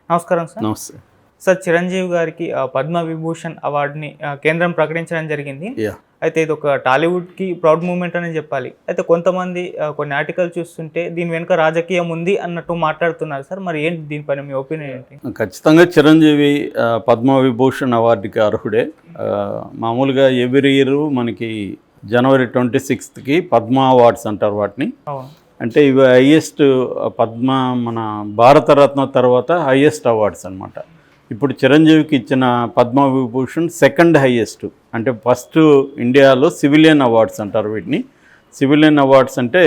నమస్కారం సార్. నమస్తే. సార్, చిరంజీవి గారికి పద్మ విభూషణ్ అవార్డుని కేంద్రం ప్రకటించడం జరిగింది. అయితే ఇది ఒక టాలీవుడ్కి ప్రౌడ్ మూమెంట్ అని చెప్పాలి. అయితే కొంతమంది కొన్ని ఆర్టికల్ చూస్తుంటే దీని వెనుక రాజకీయం ఉంది అన్నట్టు మాట్లాడుతున్నారు సార్. మరి ఏంటి దీనిపైన మీ ఒపీనియన్ ఏంటి? ఖచ్చితంగా చిరంజీవి పద్మ విభూషణ్ అవార్డుకి అర్హుడే. మామూలుగా ఎవ్రీ ఇయర్ మనకి జనవరి 26కి పద్మ అవార్డ్స్ అంటారు వాటిని. అంటే ఇవి హైయెస్ట్ పద్మ మన భారతరత్న తర్వాత హైయెస్ట్ అవార్డ్స్ అనమాట. ఇప్పుడు చిరంజీవికి ఇచ్చిన పద్మ విభూషణ్ సెకండ్ హైయెస్ట్. అంటే ఫస్ట్ ఇండియాలో సివిలియన్ అవార్డ్స్ అంటారు వీటిని. సివిలియన్ అవార్డ్స్ అంటే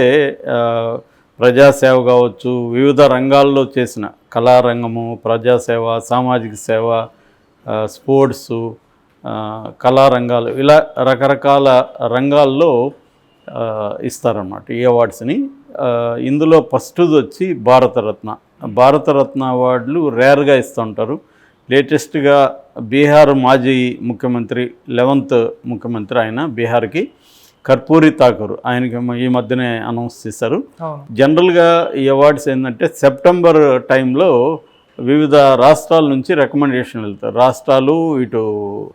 ప్రజాసేవ కావచ్చు, వివిధ రంగాల్లో చేసిన కళారంగము, ప్రజాసేవ, సామాజిక సేవ, స్పోర్ట్సు, కళారంగాలు, ఇలా రకరకాల రంగాల్లో ఇస్తారన్నమాట ఈ అవార్డ్స్ని. ఇందులో ఫస్ట్ది వచ్చి భారతరత్న అవార్డులు రేర్గా ఇస్తుంటారు. లేటెస్ట్గా బీహార్ మాజీ ముఖ్యమంత్రి 11th ముఖ్యమంత్రి ఆయన బీహార్కి కర్పూరి ఠాకూర్, ఆయనకి ఈ మధ్యనే అనౌన్స్ చేశారు. జనరల్గా ఈ అవార్డ్స్ ఏంటంటే సెప్టెంబర్ టైంలో వివిధ రాష్ట్రాల నుంచి రికమెండేషన్లు వెళ్తాయి. రాష్ట్రాలు ఇటు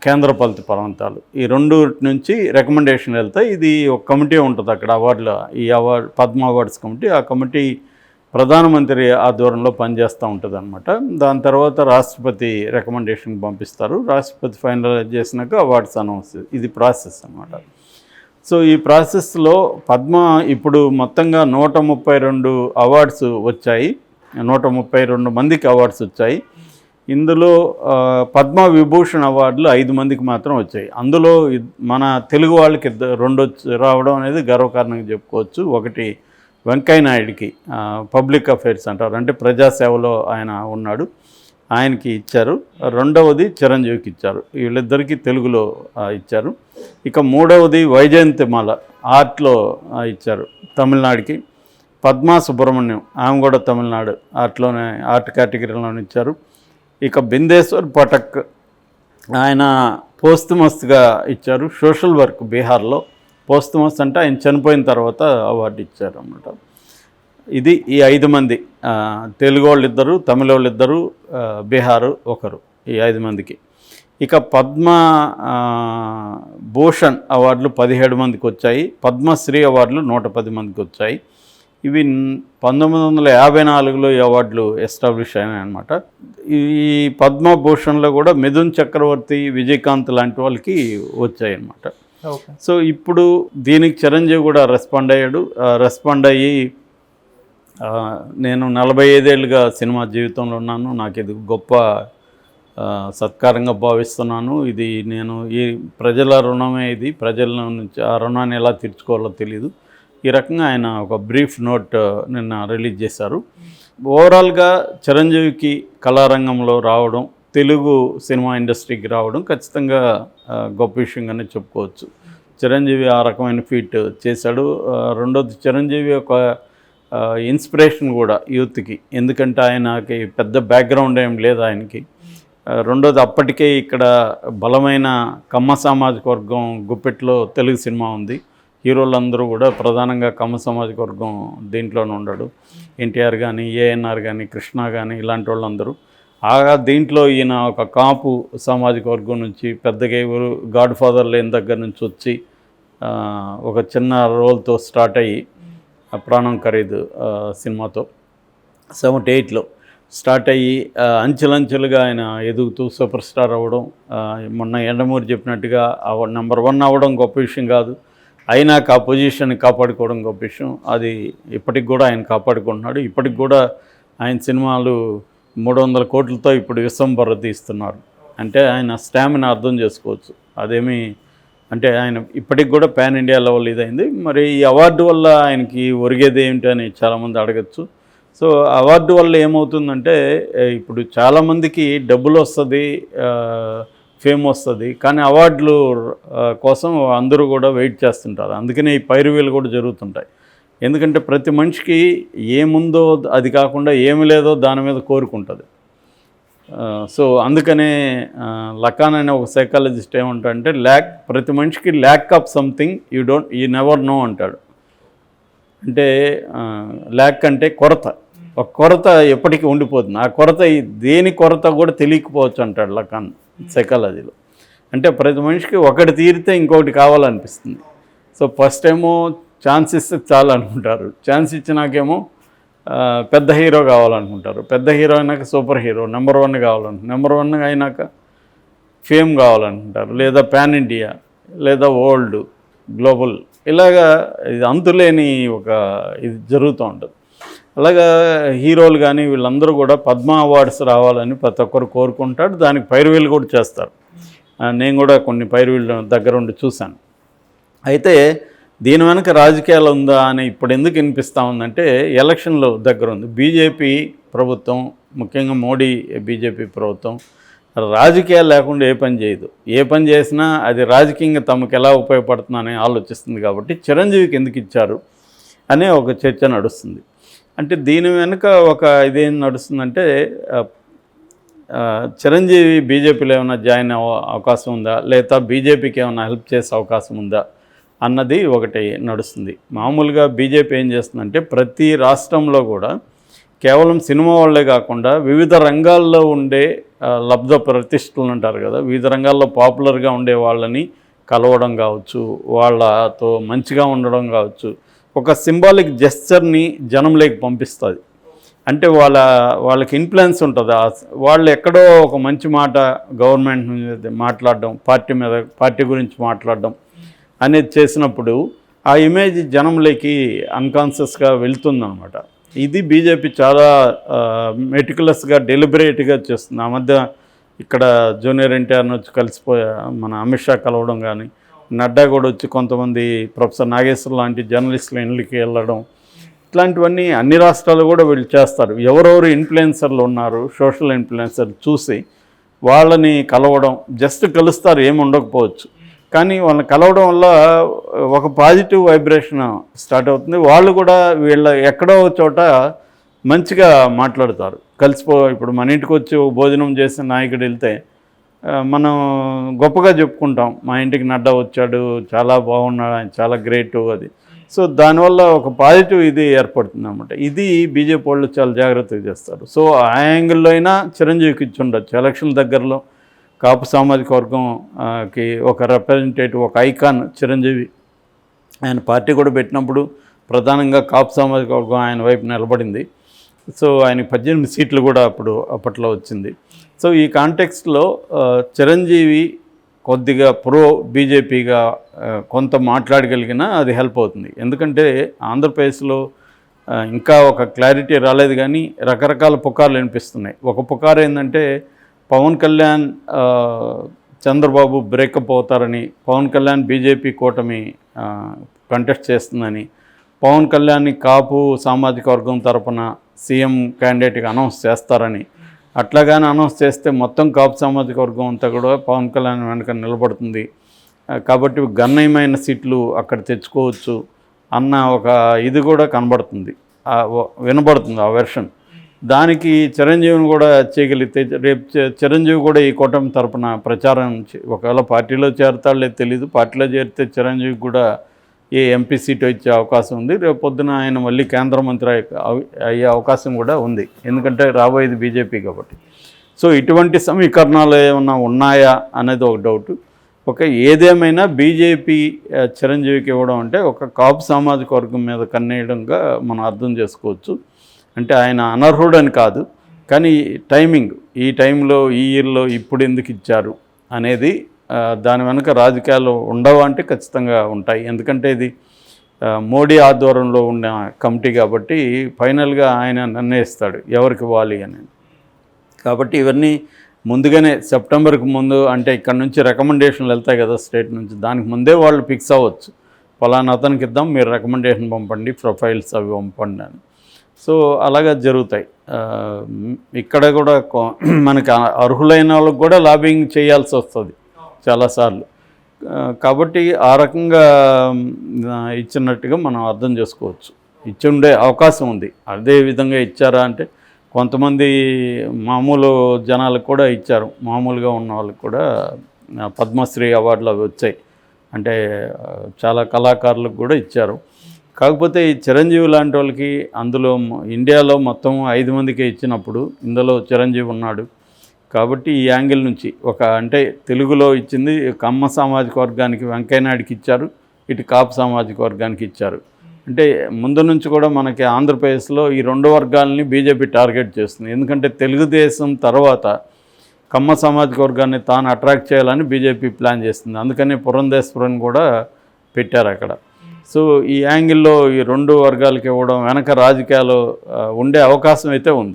కేంద్రపాలిత ప్రాంతాలు ఈ రెండు నుంచి రికమెండేషన్లు వెళ్తాయి. ఇది ఒక కమిటీ ఉంటుంది అక్కడ అవార్డులో, ఈ పద్మ అవార్డ్స్ కమిటీ. ఆ కమిటీ ప్రధానమంత్రి ఆధ్వర్యంలో పనిచేస్తూ ఉంటుంది అనమాట. దాని తర్వాత రాష్ట్రపతి రికమెండేషన్ పంపిస్తారు. రాష్ట్రపతి ఫైనలైజ్ చేసినాక అవార్డ్స్ అనౌన్స్. ఇది ప్రాసెస్ అనమాట. సో ఈ ప్రాసెస్లో పద్మ ఇప్పుడు మొత్తంగా 132 అవార్డ్స్ వచ్చాయి. 132 మందికి అవార్డ్స్ వచ్చాయి. ఇందులో పద్మ విభూషణ్ అవార్డులు 5 మందికి మాత్రం వచ్చాయి. అందులో మన తెలుగు వాళ్ళకి 2 రావడం అనేది గర్వకారణంగా చెప్పుకోవచ్చు. ఒకటి వెంకయ్య నాయుడికి, పబ్లిక్ అఫైర్స్ అంటారు, అంటే ప్రజాసేవలో ఆయన ఉన్నాడు, ఆయనకి ఇచ్చారు. రెండవది చిరంజీవికి ఇచ్చారు. వీళ్ళిద్దరికీ తెలుగులో ఇచ్చారు. ఇక మూడవది వైజయంతిమాల ఆర్ట్లో ఇచ్చారు, తమిళనాడుకి. పద్మా సుబ్రహ్మణ్యం, ఆమె కూడా తమిళనాడు, ఆర్ట్ కేటగిరీలోనే ఇచ్చారు. ఇక బిందేశ్వర్ పటక్, ఆయన పోస్ట్మస్గా ఇచ్చారు. సోషల్ వర్క్ బీహార్లో పోస్ట్మస్ అంటే ఆయన చనిపోయిన తర్వాత అవార్డు ఇచ్చారు అన్నమాట. ఇది ఈ 5 మంది, తెలుగు వాళ్ళు 2, తమిళ వాళ్ళు 2, బీహారు 1, ఈ 5 మందికి. ఇక పద్మ భూషణ్ అవార్డులు 17 మందికి వచ్చాయి. పద్మశ్రీ అవార్డులు 110 మందికి వచ్చాయి. ఇవి 1954లో ఈ అవార్డులు ఎస్టాబ్లిష్ అయినాయి అన్నమాట. ఈ పద్మభూషణ్లో కూడా మిథున్ చక్రవర్తి, విజయకాంత్ లాంటి వాళ్ళకి వచ్చాయి అన్నమాట. సో ఇప్పుడు దీనికి చిరంజీవి కూడా రెస్పాండ్ అయ్యి నేను 45 ఏళ్ళుగా సినిమా జీవితంలో ఉన్నాను, నాకు ఇది గొప్ప సత్కారంగా భావిస్తున్నాను, ఇది నేను ఈ ప్రజల రుణమే, ఇది ప్రజల నుంచి ఆ రుణాన్ని ఎలా తీర్చుకోవాలో తెలియదు, ఈ రకంగా ఆయన ఒక బ్రీఫ్ నోట్ నిన్న రిలీజ్ చేశారు. ఓవరాల్గా చిరంజీవికి కళారంగంలో రావడం, తెలుగు సినిమా ఇండస్ట్రీకి రావడం ఖచ్చితంగా గొప్ప విషయంగానే చెప్పుకోవచ్చు. చిరంజీవి ఆ రకమైన ఫీట్ చేశాడు. రెండోది, చిరంజీవి ఒక ఇన్స్పిరేషన్ కూడా యూత్కి, ఎందుకంటే ఆయనకి పెద్ద బ్యాక్గ్రౌండ్ ఏం లేదు ఆయనకి. రెండోది, అప్పటికే ఇక్కడ బలమైన కమ్మ సామాజిక వర్గం గుప్పెట్లో తెలుగు సినిమా ఉంది. హీరోలందరూ కూడా ప్రధానంగా కమ్మ సామాజిక వర్గం దీంట్లోనే ఉన్నాడు. ఎన్టీఆర్ కానీ, ఏఎన్ఆర్ కానీ, కృష్ణ కానీ, ఇలాంటి వాళ్ళందరూ. దీంట్లో ఈయన ఒక కాపు సామాజిక వర్గం నుంచి పెద్దగా ఎవరు గాడ్ ఫాదర్ లేని దగ్గర నుంచి వచ్చి ఒక చిన్న రోల్తో స్టార్ట్ అయ్యి ప్రాణం ఖరీదు సినిమాతో 78లో స్టార్ట్ అయ్యి అంచెలంచెలుగా ఆయన ఎదుగుతూ సూపర్ స్టార్ అవ్వడం. మొన్న ఎండమూరి చెప్పినట్టుగా నెంబర్ 1 అవ్వడం గొప్ప విషయం కాదు, అయినాక ఆ పొజిషన్ని కాపాడుకోవడం గొప్ప విషయం. అది ఇప్పటికి కూడా ఆయన కాపాడుకుంటున్నాడు. ఇప్పటికి కూడా ఆయన సినిమాలు 300 కోట్లతో ఇప్పుడు విశ్వంబర తీస్తున్నారు. అంటే ఆయన స్టామినా అర్థం చేసుకోవచ్చు. అదేమి అంటే ఆయన ఇప్పటికి కూడా పాన్ ఇండియా లెవెల్ ఇదైంది. మరి ఈ అవార్డు వల్ల ఆయనకి ఒరిగేది ఏమిటి అని చాలామంది అడగచ్చు. సో అవార్డు వల్ల ఏమవుతుందంటే, ఇప్పుడు చాలామందికి డబ్బులు వస్తుంది, ఫేమ్ వస్తుంది, కానీ అవార్డులు కోసం అందరూ కూడా వెయిట్ చేస్తుంటారు. అందుకనే ఈ పైరువీలు కూడా జరుగుతుంటాయి. ఎందుకంటే ప్రతి మనిషికి ఏముందో అది కాకుండా ఏమి లేదో దాని మీద కోరుకుంటుంది. సో అందుకనే లకాన్ అనే ఒక సైకాలజిస్ట్ ఏమంటాడంటే, ప్రతి మనిషికి lack of something you never know అంటాడు. అంటే ల్యాక్ అంటే కొరత, ఒక కొరత ఎప్పటికీ ఉండిపోతుంది. ఆ కొరత దేని కొరత కూడా తెలియకపోవచ్చు అంటాడు లకాన్ సైకాలజీలో. అంటే ప్రతి మనిషికి ఒకటి తీరితే ఇంకొకటి కావాలనిపిస్తుంది. సో ఫస్ట్ ఏమో ఛాన్స్ ఇస్తే చాలు అనుకుంటారు, ఛాన్స్ ఇచ్చినాకేమో పెద్ద హీరో కావాలనుకుంటారు, పెద్ద హీరో అయినాక సూపర్ హీరో నెంబర్ 1 కావాలనుకుంటారు, నెంబర్ 1 అయినాక ఫేమ్ కావాలనుకుంటారు, లేదా పాన్ ఇండియా, లేదా వరల్డ్, గ్లోబల్, ఇలాగా ఇది అంతులేని ఒక ఇది జరుగుతూ ఉంటుంది. అలాగా హీరోలు కానీ వీళ్ళందరూ కూడా పద్మ అవార్డ్స్ రావాలని ప్రతి ఒక్కరు కోరుకుంటాడు. దానికి పైరువీలు కూడా చేస్తారు. నేను కూడా కొన్ని పైరువీళ్ళు దగ్గర ఉండి చూశాను. అయితే దీని వెనక రాజకీయాలు ఉందా అని ఇప్పుడు ఎందుకు వినిపిస్తూ ఉందంటే, ఎలక్షన్లు దగ్గర ఉంది. బీజేపీ ప్రభుత్వం, ముఖ్యంగా మోడీ బీజేపీ ప్రభుత్వం రాజకీయాలు లేకుండా ఏ పని చేయదు. ఏ పని చేసినా అది రాజకీయంగా తమకు ఎలా ఉపయోగపడుతుందని ఆలోచిస్తుంది. కాబట్టి చిరంజీవికి ఎందుకు ఇచ్చారు అనే ఒక చర్చ నడుస్తుంది. అంటే దీని వెనుక ఒక ఇదేం నడుస్తుందంటే, చిరంజీవి బీజేపీలో ఏమైనా జాయిన్ అవకాశం ఉందా, లేదా బీజేపీకి ఏమైనా హెల్ప్ చేసే అవకాశం ఉందా అన్నది ఒకటి నడుస్తుంది. మామూలుగా బీజేపీ ఏం చేస్తుందంటే, ప్రతి రాష్ట్రంలో కూడా కేవలం సినిమా వాళ్ళే కాకుండా వివిధ రంగాల్లో ఉండే లబ్ధ ప్రతిష్ఠలు అంటారు కదా, వివిధ రంగాల్లో పాపులర్గా ఉండే వాళ్ళని కలవడం కావచ్చు, వాళ్ళతో మంచిగా ఉండడం కావచ్చు, ఒక సింబాలిక్ జెస్చర్ని జనంలోకి పంపిస్తుంది. అంటే వాళ్ళకి ఇన్ఫ్లుయెన్స్ ఉంటుంది. వాళ్ళు ఎక్కడో ఒక మంచి మాట గవర్నమెంట్ మీద మాట్లాడడం, పార్టీ గురించి మాట్లాడడం అనేది చేసినప్పుడు ఆ ఇమేజ్ జనంలోకి అన్కాన్షియస్గా వెళ్తుందన్నమాట. ఇది బీజేపీ చాలా మెటికులస్గా డెలిబరేట్గా చేస్తుంది. ఆ మధ్య ఇక్కడ జూనియర్ ఎన్టీఆర్ని వచ్చి కలిసిపోయా మన అమిత్ షా కలవడం కానీ, నడ్డా కూడా వచ్చి కొంతమంది ప్రొఫెసర్ నాగేశ్వర్ లాంటి జర్నలిస్టుల ఇళ్ళకి వెళ్ళడం, ఇట్లాంటివన్నీ అన్ని రాష్ట్రాలు కూడా వీళ్ళు చేస్తారు. ఎవరెవరు ఇన్ఫ్లుయెన్సర్లు ఉన్నారు, సోషల్ ఇన్ఫ్లుయెన్సర్లు చూసి వాళ్ళని కలవడం, జస్ట్ కలుస్తారు, ఏమి ఉండకపోవచ్చు, కానీ వాళ్ళని కలవడం వల్ల ఒక పాజిటివ్ వైబ్రేషన్ స్టార్ట్ అవుతుంది. వాళ్ళు కూడా వీళ్ళ ఎక్కడో చోట మంచిగా మాట్లాడతారు. ఇప్పుడు మన ఇంటికి వచ్చి భోజనం చేసిన నాయకుడు వెళ్తే మనం గొప్పగా చెప్పుకుంటాం, మా ఇంటికి నడ్డా వచ్చాడు, చాలా బాగున్నాడు, ఆయన చాలా గ్రేటు అది. సో దానివల్ల ఒక పాజిటివ్ ఇది ఏర్పడుతుంది అన్నమాట. ఇది బీజేపీ వాళ్ళు చాలా జాగ్రత్తగా చేస్తారు. సో ఆ యాంగిల్లో అయినా చిరంజీవికి ఇచ్చి ఉండొచ్చు. ఎలక్షన్ దగ్గరలో కాపు సామాజిక వర్గంకి ఒక రిప్రజెంటేటివ్, ఒక ఐకాన్ చిరంజీవి. ఆయన పార్టీ కూడా పెట్టినప్పుడు ప్రధానంగా కాపు సామాజిక వర్గం ఆయన వైపు నిలబడింది. సో ఆయనకి 18 సీట్లు కూడా అప్పట్లో వచ్చింది. సో ఈ కాంటెక్స్ట్లో చిరంజీవి కొద్దిగా బీజేపీగా కొంత మాట్లాడగలిగినా అది హెల్ప్ అవుతుంది. ఎందుకంటే ఆంధ్రప్రదేశ్లో ఇంకా ఒక క్లారిటీ రాలేదు, కానీ రకరకాల పుకార్లు వినిపిస్తున్నాయి. ఒక పుకారు ఏంటంటే, పవన్ కళ్యాణ్ చంద్రబాబు బ్రేకప్ అవుతారని, పవన్ కళ్యాణ్ బీజేపీ కూటమి కంటెస్ట్ చేస్తుందని, పవన్ కళ్యాణ్ని కాపు సామాజిక వర్గం తరపున సీఎం క్యాండిడేట్గా అనౌన్స్ చేస్తారని, అట్లాగానే అనౌన్స్ చేస్తే మొత్తం కాపు సామాజిక వర్గం అంతా కూడా పవన్ కళ్యాణ్ వెనుక నిలబడుతుంది, కాబట్టి గణనీయమైన సీట్లు అక్కడ తెచ్చుకోవచ్చు అన్న ఒక ఇది కూడా వినబడుతుంది ఆ వెర్షన్. దానికి చిరంజీవిని కూడా చేయగలిగితే, రేపు చిరంజీవి కూడా ఈ కూటమి తరపున ప్రచారం ఒకవేళ పార్టీలో చేరతాడు లేదు తెలీదు, పార్టీలో చేరితే చిరంజీవికి కూడా ఏ ఎంపీ సీటు ఇచ్చే అవకాశం ఉంది. రేపు పొద్దున ఆయన మళ్ళీ కేంద్ర మంత్రి అయ్యే అవకాశం కూడా ఉంది, ఎందుకంటే రాబోయేది బీజేపీ కాబట్టి. సో ఇటువంటి సమీకరణాలు ఏమన్నా ఉన్నాయా అనేది ఒక డౌట్. ఏదేమైనా బీజేపీ చిరంజీవికి ఇవ్వడం అంటే ఒక కాపు సామాజిక వర్గం మీద కన్నేయడంగా మనం అర్థం చేసుకోవచ్చు. అంటే ఆయన అనర్హుడని కాదు, కానీ టైమింగ్, ఈ టైంలో ఈ ఇయర్లో ఇప్పుడు ఎందుకు ఇచ్చారు అనేది, దాని వెనుక రాజకీయాలు ఉండవు అంటే ఖచ్చితంగా ఉంటాయి. ఎందుకంటే ఇది మోడీ ఆధ్వర్యంలో ఉన్న కమిటీ కాబట్టి ఫైనల్గా ఆయన నిర్ణయిస్తాడు ఎవరికి ఇవ్వాలి అని. కాబట్టి ఇవన్నీ ముందుగానే సెప్టెంబర్కి ముందు, అంటే ఇక్కడ నుంచి రికమెండేషన్లు వెళ్తాయి కదా స్టేట్ నుంచి, దానికి ముందే వాళ్ళు ఫిక్స్ అవ్వచ్చు, ఫలానా అతనికి ఇద్దాం, మీరు రికమెండేషన్ పంపండి, ప్రొఫైల్స్ అవి పంపండి అని. సో అలాగా జరుగుతాయి. ఇక్కడ కూడా మనకి అర్హులైన వాళ్ళకి కూడా లాబింగ్ చేయాల్సి వస్తుంది చాలాసార్లు. కాబట్టి ఆ రకంగా ఇచ్చినట్టుగా మనం అర్థం చేసుకోవచ్చు. ఇచ్చి ఉండే అవకాశం ఉంది. అదే విధంగా ఇచ్చారా అంటే కొంతమంది మామూలు జనాలకు కూడా ఇచ్చారు, మామూలుగా ఉన్న వాళ్ళకి కూడా పద్మశ్రీ అవార్డులు అవి వచ్చాయి, అంటే చాలా కళాకారులకు కూడా ఇచ్చారు. కాకపోతే ఈ చిరంజీవి లాంటి వాళ్ళకి అందులో ఇండియాలో మొత్తం 5 మందికే ఇచ్చినప్పుడు ఇందులో చిరంజీవి ఉన్నాడు కాబట్టి ఈ యాంగిల్ నుంచి అంటే తెలుగులో ఇచ్చింది కమ్మ సామాజిక వర్గానికి వెంకయ్యనాయుడికి ఇచ్చారు, ఇటు కాపు సామాజిక వర్గానికి ఇచ్చారు. అంటే ముందు నుంచి కూడా మనకి ఆంధ్రప్రదేశ్లో ఈ 2 వర్గాలని బీజేపీ టార్గెట్ చేస్తుంది. ఎందుకంటే తెలుగుదేశం తర్వాత కమ్మ సామాజిక వర్గాన్ని తాను అట్రాక్ట్ చేయాలని బీజేపీ ప్లాన్ చేస్తుంది. అందుకని పురంధేశ్వరిని కూడా పెట్టారు అక్కడ. సో ఈ యాంగిల్లో ఈ 2 వర్గాలకి ఇవ్వడం వెనక రాజకీయాలు ఉండే అవకాశం అయితే ఉంది.